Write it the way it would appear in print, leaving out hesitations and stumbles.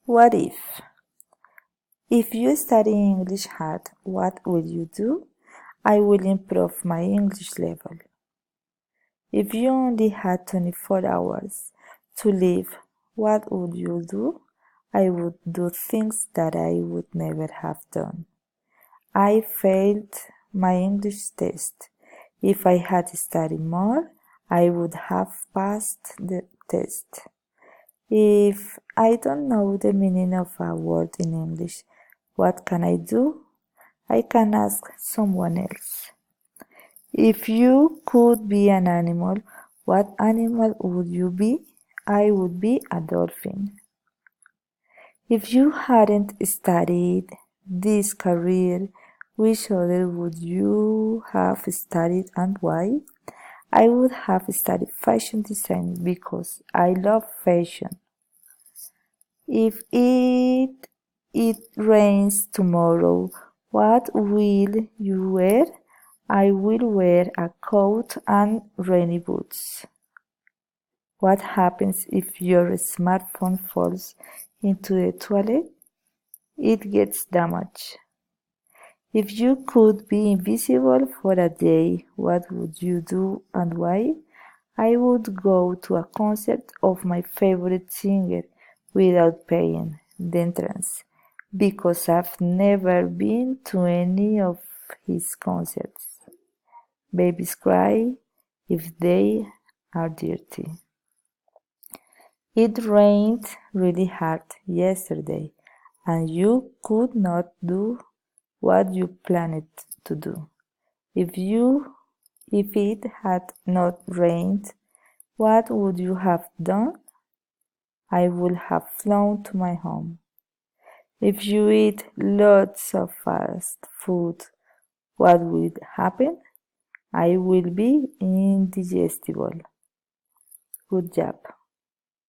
What if? If you study English hard, what will you do? I will improve my English level. If you only had 24 hours to live, what would you do? I would do things that I would never have done. I failed my English test. If I had studied more, I would have passed the test. If I don't know the meaning of a word in English, what can I do? I can ask someone else. If you could be an animal, what animal would you be? I would be a dolphin. If you hadn't studied this career, which other would you have studied and why? I would have studied fashion design because I love fashion. If it rains tomorrow, what will you wear? I will wear a coat and rainy boots. What happens if your smartphone falls into the toilet? It gets damaged. If you could be invisible for a day, what would you do and why? I would go to a concert of my favorite singer without paying the entrance because I've never been to any of his concerts. Babies cry if they are dirty. It rained really hard yesterday and you could not do what you planned to do. If it had not rained, what would you have done? I would have flown to my home. If you eat lots of fast food, what will happen? I will be indigestible. Good job.